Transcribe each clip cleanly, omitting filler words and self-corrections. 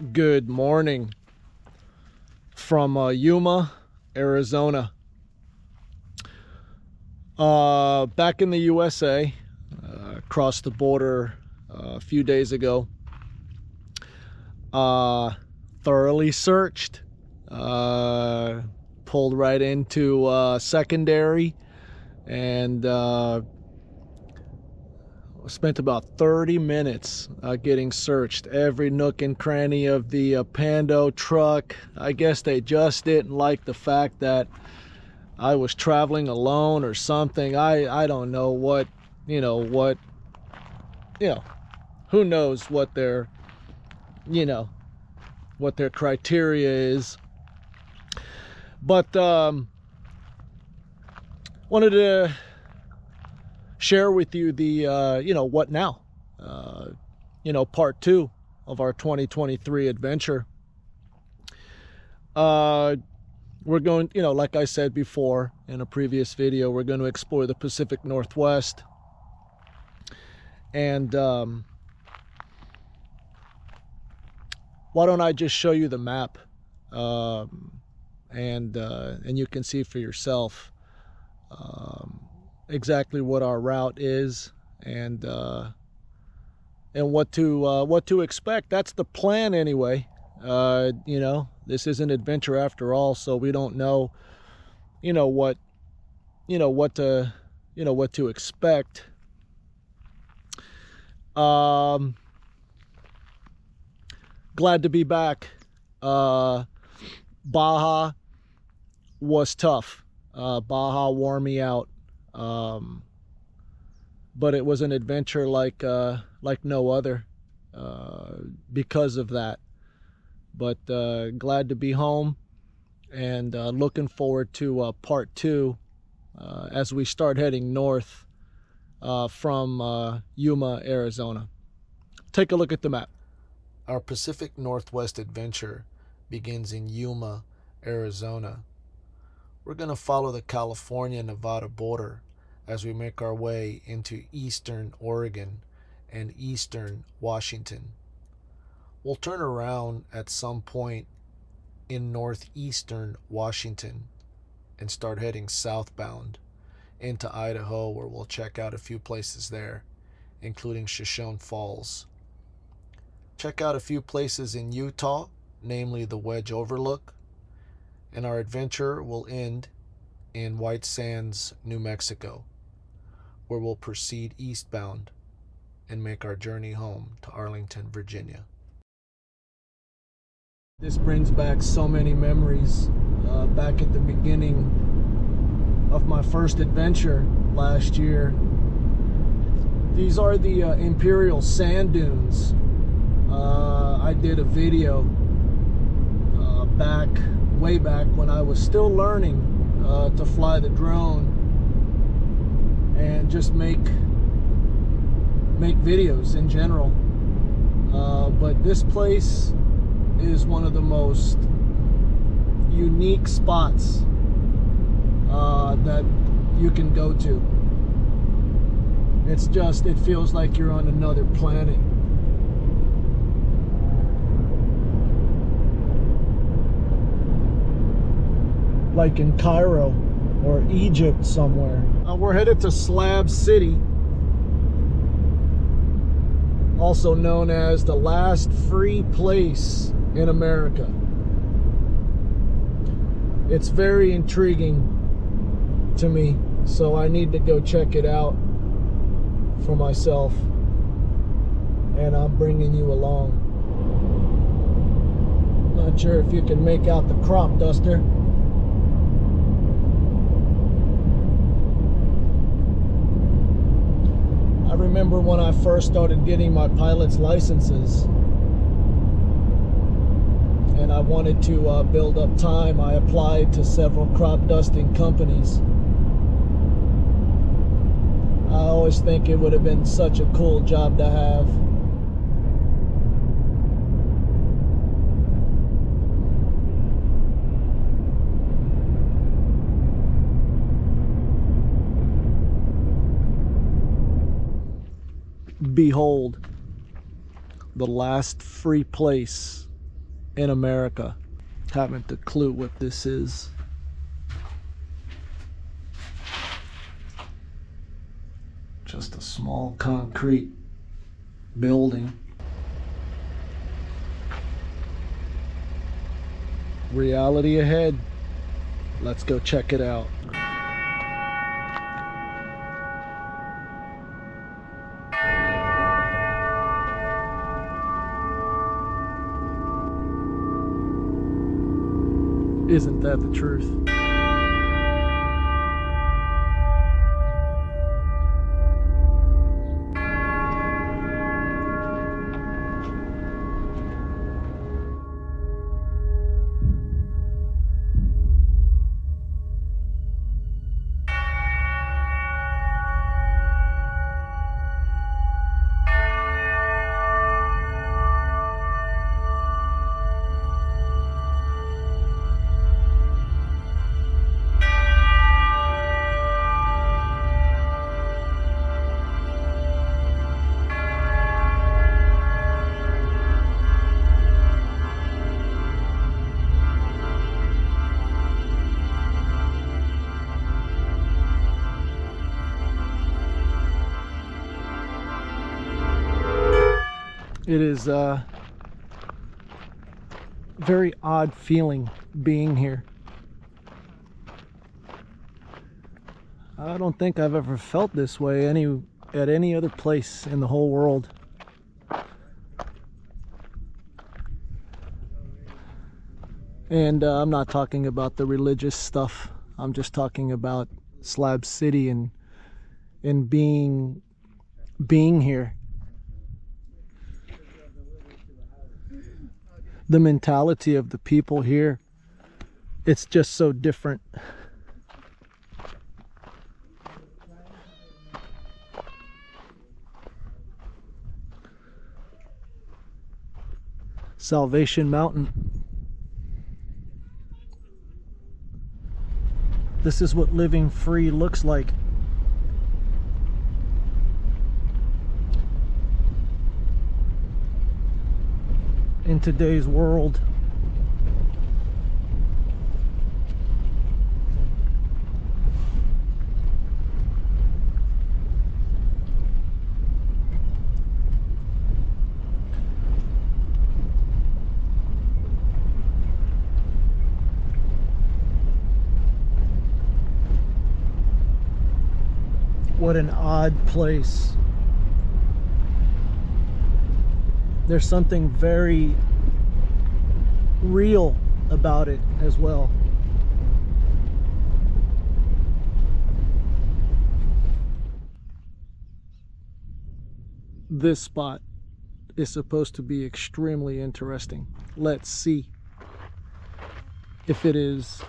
Good morning from Yuma, Arizona. Back in the USA, crossed the border a few days ago. Thoroughly searched, pulled right into secondary, and spent about 30 minutes getting searched. Every nook and cranny of the Pando truck. I guess they just didn't like the fact that I was traveling alone or something. I don't know what, who knows what their, what their criteria is. But wanted to share with you the what now, part 2 of our 2023 adventure. We're going, like I said before in a previous video, we're going to explore the Pacific Northwest. And why don't I just show you the map, and you can see for yourself exactly what our route is and what to expect. That's the plan anyway. This is an adventure after all, so we don't know what to expect. Glad to be back. Baja was tough. Baja wore me out. But it was an adventure like no other, because of that. But glad to be home, and looking forward to part 2 as we start heading north from Yuma, Arizona. Take a look at the map. Our Pacific Northwest adventure begins in Yuma, Arizona. We're going to follow the California-Nevada border as we make our way into eastern Oregon and eastern Washington. We'll turn around at some point in northeastern Washington and start heading southbound into Idaho, where we'll check out a few places there, including Shoshone Falls. Check out a few places in Utah, namely the Wedge Overlook, and our adventure will end in White Sands, New Mexico, where we'll proceed eastbound and make our journey home to Arlington, Virginia. This brings back so many memories. Back at the beginning of my first adventure last year. These are the Imperial Sand Dunes. I did a video way back when I was still learning to fly the drone and just make videos in general. But this place is one of the most unique spots that you can go to. It feels like you're on another planet. Like in Cairo or Egypt somewhere. We're headed to Slab City, also known as the last free place in America. It's very intriguing to me, so I need to go check it out for myself, and I'm bringing you along. Not sure if you can make out the crop duster. I remember when I first started getting my pilot's licenses and I wanted to build up time, I applied to several crop dusting companies. I always think it would have been such a cool job to have. Behold, the last free place in America. Haven't a clue what this is. Just a small concrete building. Reality ahead. Let's go check it out. Isn't that the truth? It is a very odd feeling being here. I don't think I've ever felt this way at any other place in the whole world. And I'm not talking about the religious stuff. I'm just talking about Slab City and being here. The mentality of the people here, it's just so different. Salvation Mountain. This is what living free looks like. In today's world. What an odd place. There's something very real about it as well. This spot is supposed to be extremely interesting. Let's see if it is.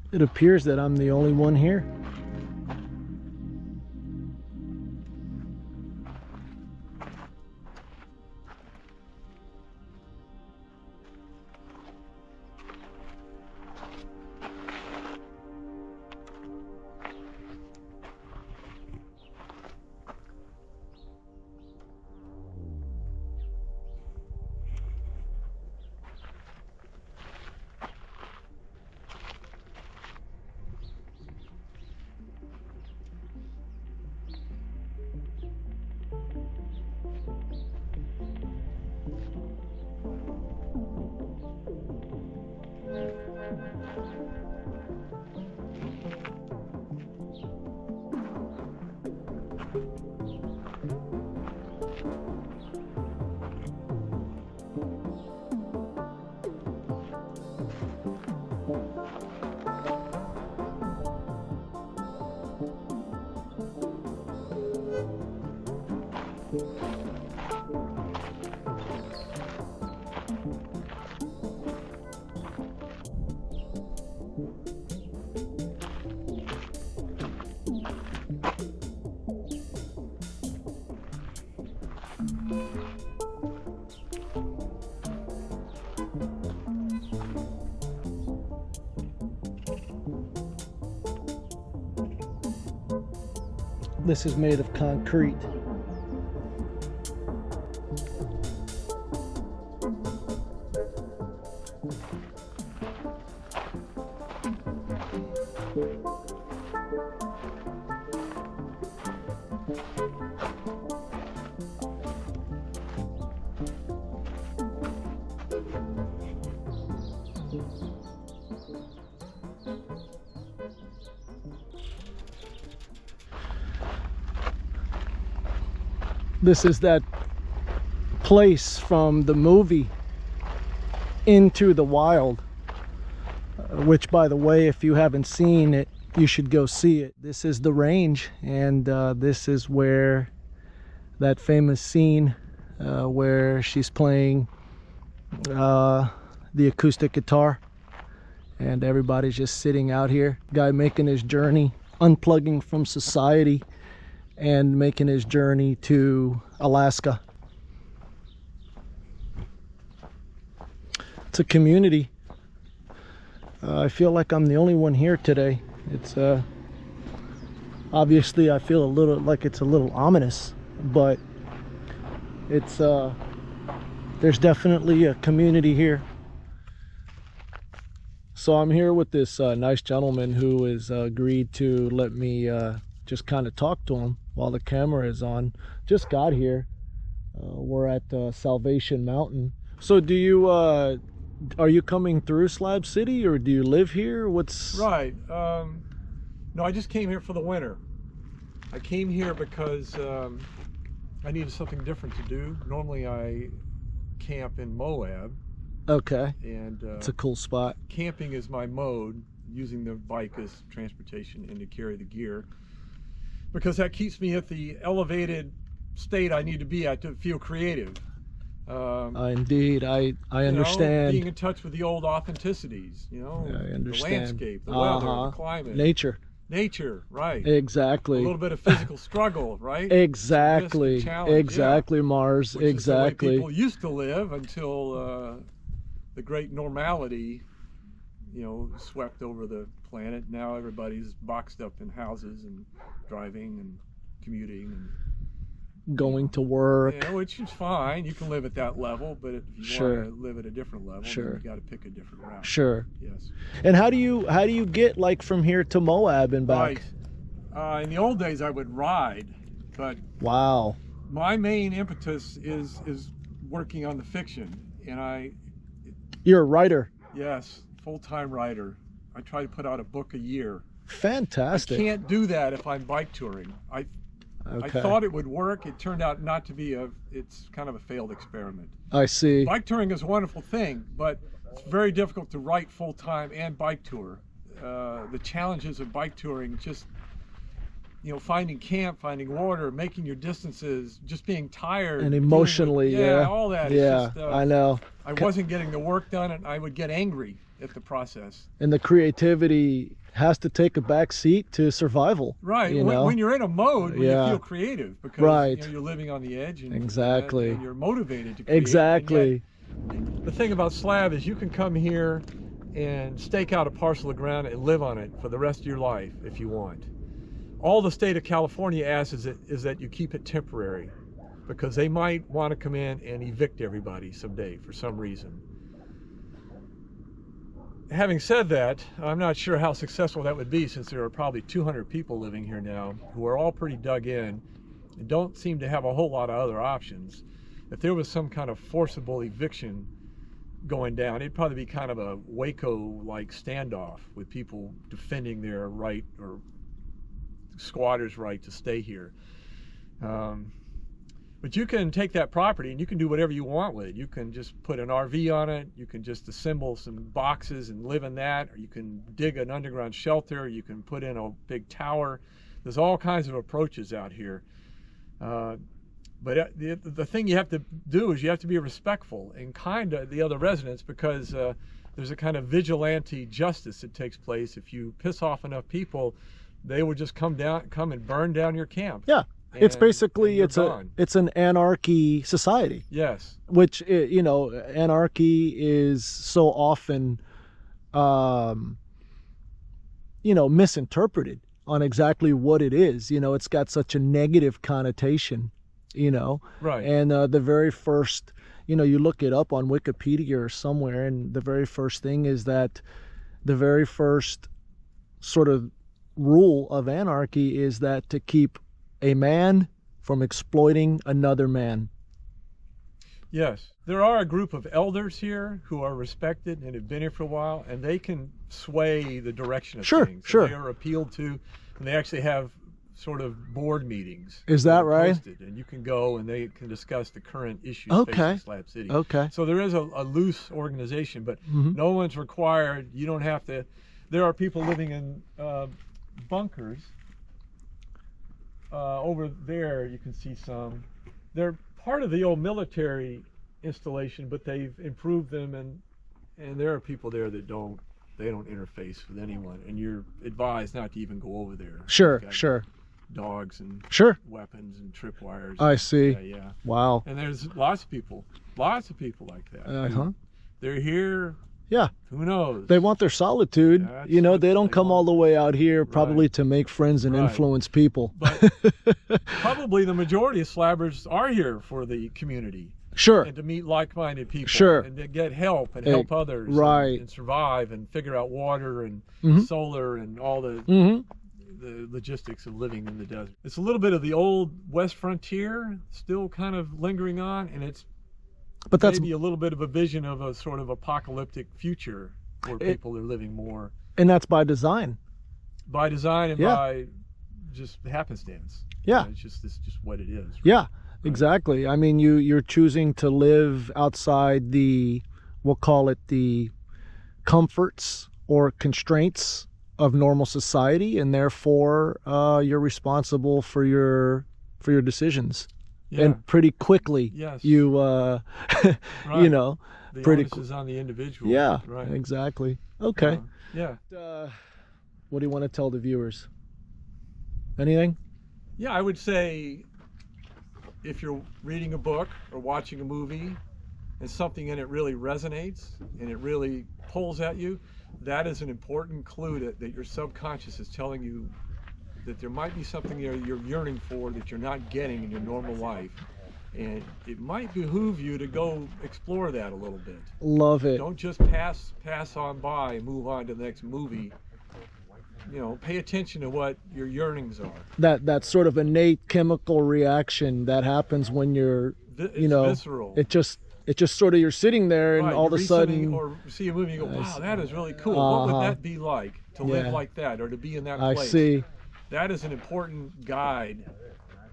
It appears that I'm the only one here. This is made of concrete. This is that place from the movie Into the Wild, which, by the way, if you haven't seen it, you should go see it. This is the range, and this is where that famous scene where she's playing the acoustic guitar and everybody's just sitting out here. Guy making his journey, unplugging from society and making his journey to Alaska. It's a community. I feel like I'm the only one here today. It's obviously I feel a little like it's a little ominous, but it's there's definitely a community here. So I'm here with this nice gentleman who has agreed to let me just kind of talk to him while the camera is on. Just got here. We're at Salvation Mountain. So do you are you coming through Slab City, or do you live here? What's right? No, I just came here for the winter. I came here because I needed something different to do. Normally I camp in Moab. Okay. And it's a cool spot. Camping is my mode, using the bike as transportation and to carry the gear, because that keeps me at the elevated state I need to be at to feel creative. Indeed, I understand. Being in touch with the old authenticities, I understand. The landscape, the weather, the climate. Nature, right. Exactly. A little bit of physical struggle, right? Exactly. Exactly, yeah. Mars. Which exactly. Is the way people used to live until the great normality, swept over the planet. Now everybody's boxed up in houses and driving and commuting and going to work. Yeah, which is fine. You can live at that level, but if you want to live at a different level, then you got to pick a different route. Sure. Yes. And how do you get like from here to Moab and back? Right. In the old days, I would ride, but wow. My main impetus is working on the fiction, and You're a writer. Yes, full-time writer. I try to put out a book a year. Fantastic. I can't do that if I'm bike touring. I thought it would work. It turned out not to be it's kind of a failed experiment. I see. Bike touring is a wonderful thing, but it's very difficult to write full-time and bike tour. The challenges of bike touring, just, finding camp, finding water, making your distances, just being tired. And emotionally, all that. Yeah, it's just, I know. I wasn't getting the work done, and I would get angry at the process. And the creativity has to take a back seat to survival. Right. When you're in a mode when you feel creative, because you're living on the edge and, exactly. And you're motivated to create. Exactly. The thing about Slab is you can come here and stake out a parcel of ground and live on it for the rest of your life if you want. All the state of California asks is that you keep it temporary, because they might want to come in and evict everybody someday for some reason. Having said that, I'm not sure how successful that would be, since there are probably 200 people living here now who are all pretty dug in and don't seem to have a whole lot of other options. If there was some kind of forcible eviction going down, it'd probably be kind of a Waco-like standoff with people defending their right, or squatters' right, to stay here. But you can take that property and you can do whatever you want with it. You can just put an RV on it. You can just assemble some boxes and live in that. Or you can dig an underground shelter. You can put in a big tower. There's all kinds of approaches out here. But the thing you have to do is you have to be respectful and kind to the other residents, because there's a kind of vigilante justice that takes place. If you piss off enough people, they will just come and burn down your camp. Yeah, it's basically it's an anarchy society. Yes, which, you know, anarchy is so often you know, misinterpreted on exactly what it is. You know, it's got such a negative connotation, you know. Right. And the very first, you know, you look it up on Wikipedia or somewhere, and the very first thing is that the very first sort of rule of anarchy is that to keep a man from exploiting another man. Yes. There are a group of elders here who are respected and have been here for a while, and they can sway the direction of things. Sure. They are appealed to, and they actually have sort of board meetings. Is that right? Posted, and you can go and they can discuss the current issues facing Slab City. Okay. So there is a loose organization, but no one's required. You don't have to. There are people living in bunkers. Over there, you can see some. They're part of the old military installation, but they've improved them, and there are people there that don't interface with anyone, and you're advised not to even go over there. Sure. Dogs and weapons and tripwires. I see. Yeah. Wow. And there's lots of people like that. They're here. Yeah. Who knows? They want their solitude. You know, they don't come all the way out here probably to make friends and influence people. But probably the majority of slabbers are here for the community. Sure. And to meet like-minded people. Sure. And to get help and help others. Right. And survive and figure out water and solar and all the logistics of living in the desert. It's a little bit of the old West frontier still kind of lingering on, and it's maybe a little bit of a vision of a sort of apocalyptic future where people are living more. And that's by design. By design and by just happenstance. Yeah. It's just what it is. Right? Yeah, exactly. I mean, you're choosing to live outside the, we'll call it the comforts or constraints of normal society, and therefore you're responsible for your decisions. Yeah. And pretty quickly, you you know, the pretty onus is on the individual. Yeah, right. Exactly. Okay. What do you want to tell the viewers? Anything? Yeah, I would say if you're reading a book or watching a movie and something in it really resonates and it really pulls at you, that is an important clue that your subconscious is telling you that there might be something you're yearning for that you're not getting in your normal life. And it might behoove you to go explore that a little bit. Love it. Don't just pass on by and move on to the next movie. You know, pay attention to what your yearnings are. That sort of innate chemical reaction that happens when you're, you know, visceral. It just sort of, you're sitting there and all of a sudden, or see a movie and you go, wow, that is really cool. What would that be like to live like that, or to be in that place? I see. That is an important guide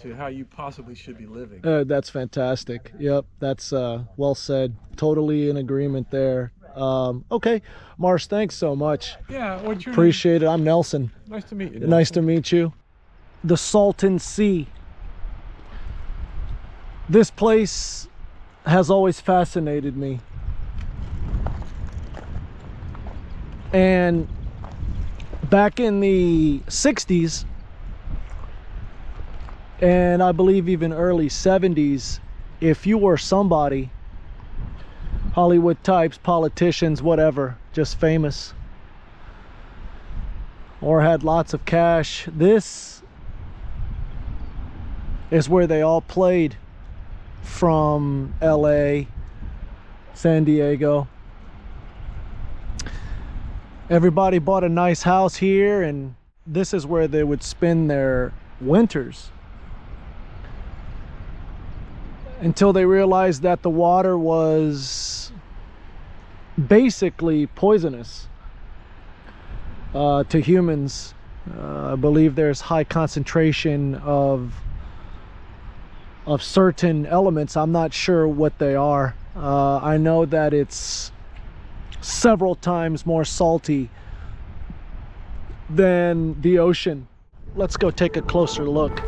to how you possibly should be living. That's fantastic. Yep, that's well said. Totally in agreement there. Okay, Mars, thanks so much. Yeah, what's your Appreciate it. I'm Nelson. Nice to meet you. Nice to meet you. The Salton Sea. This place has always fascinated me. And back in the 60s, and I believe even early 70s, if you were somebody, Hollywood types, politicians, whatever, just famous, or had lots of cash, this is where they all played, from LA, San Diego. Everybody bought a nice house here, and this is where they would spend their winters, until they realized that the water was basically poisonous to humans. I believe there's high concentration of certain elements. I'm not sure what they are. I know that it's several times more salty than the ocean. Let's go take a closer look.